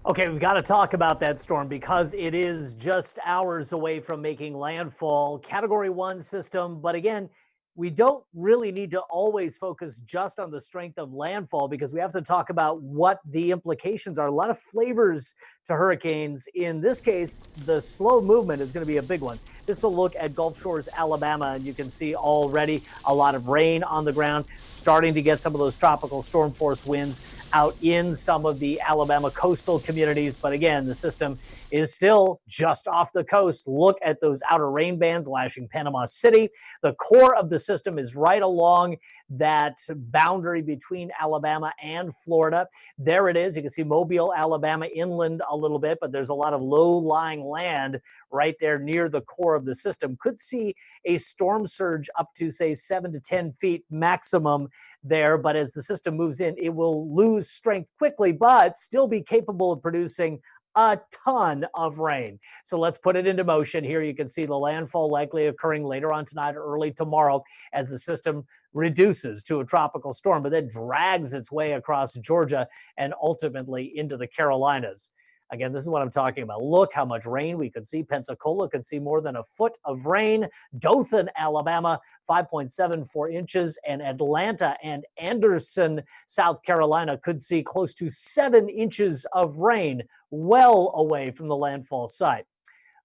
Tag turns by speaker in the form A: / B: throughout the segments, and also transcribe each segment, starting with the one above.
A: Okay, we've got to talk about that storm because it is just hours away from making landfall. Category 1 system, but again, we don't really need to always focus just on the strength of landfall because we have to talk about what the implications are. A lot of flavors to hurricanes. In this case, the slow movement is going to be a big one. This is a look at Gulf Shores, Alabama, and you can see already a lot of rain on the ground, starting to get some of those tropical storm force winds out in some of the Alabama coastal communities. But again, the system is still just off the coast. Look at those outer rain bands lashing Panama City. The core of the system is right along that boundary between Alabama and Florida. There it is. You can see Mobile, Alabama inland a little bit, but there's a lot of low lying land right there near the core of the system. Could see a storm surge up to, say, 7 to 10 feet maximum there. But as the system moves in, it will lose strength quickly, but still be capable of producing a ton of rain. So let's put it into motion. Here you can see the landfall likely occurring later on tonight or early tomorrow as the system reduces to a tropical storm, but then drags its way across Georgia and ultimately into the Carolinas. Again, this is what I'm talking about. Look how much rain we could see. Pensacola could see more than a foot of rain. Dothan, Alabama, 5.74 inches. And Atlanta and Anderson, South Carolina, could see close to 7 inches of rain well away from the landfall site.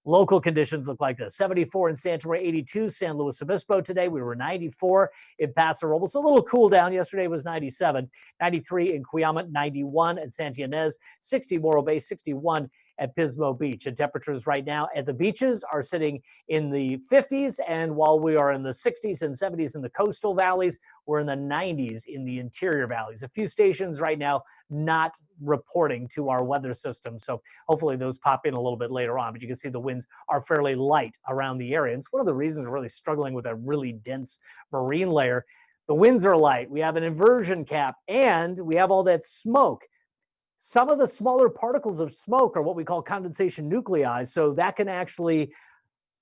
A: Local conditions look like this: 74 in Santa Maria, 82 San Luis Obispo today. We were 94 in Paso Robles. A little cool down. Yesterday was 97. 93 in Cuyama, 91 at Santa Ynez, 60 Morro Bay, 61 at Pismo Beach. And temperatures right now at the beaches are sitting in the 50s. And while we are in the 60s and 70s in the coastal valleys, we're in the 90s in the interior valleys. A few stations right now not reporting to our weather system. So hopefully those pop in a little bit later on. But you can see the winds are fairly light around the area. And it's one of the reasons we're really struggling with a really dense marine layer. The winds are light. We have an inversion cap and we have all that smoke. Some of the smaller particles of smoke are what we call condensation nuclei. So that can actually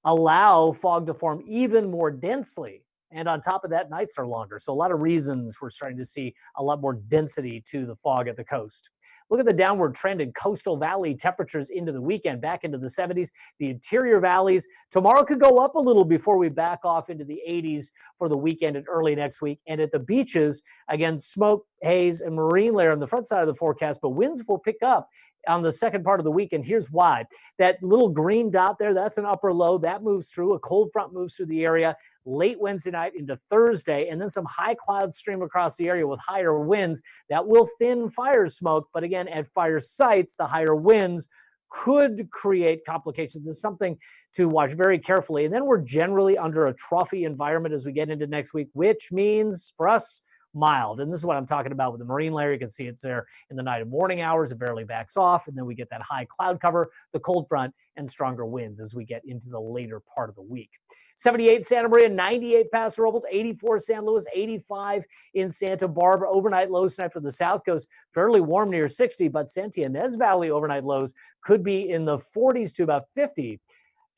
A: allow fog to form even more densely. And on top of that, nights are longer. So a lot of reasons we're starting to see a lot more density to the fog at the coast. Look at the downward trend in coastal valley temperatures into the weekend, back into the 70s. The interior valleys, tomorrow could go up a little before we back off into the 80s for the weekend and early next week. And at the beaches, again, smoke, haze, and marine layer on the front side of the forecast, but winds will pick up on the second part of the week. And here's why. That little green dot there, that's an upper low. That moves through. A cold front moves through the area late Wednesday night into Thursday, and then some high clouds stream across the area with higher winds that will thin fire smoke. But again, at fire sites, the higher winds could create complications. It's something to watch very carefully. And then we're generally under a trophy environment as we get into next week, which means for us, mild. And this is what I'm talking about with the marine layer. You can see it's there in the night and morning hours. It barely backs off. And then we get that high cloud cover, the cold front, and stronger winds as we get into the later part of the week. 78 Santa Maria, 98 Paso Robles, 84 San Luis, 85 in Santa Barbara. Overnight lows tonight for the South Coast, fairly warm near 60, but Santa Ynez Valley overnight lows could be in the 40s to about 50.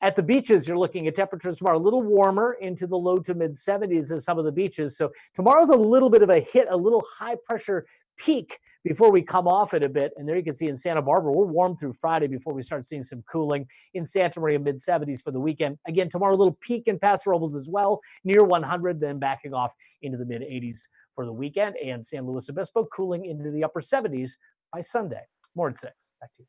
A: At the beaches, you're looking at temperatures tomorrow a little warmer into the low to mid 70s at some of the beaches. So tomorrow's a little bit of a hit, a little high pressure peak before we come off it a bit. And there you can see in Santa Barbara, we're warm through Friday before we start seeing some cooling. In Santa Maria, mid 70s for the weekend. Again, tomorrow, a little peak in Paso Robles as well, near 100, then backing off into the mid 80s for the weekend. And San Luis Obispo cooling into the upper 70s by Sunday. More at 6. Back to you.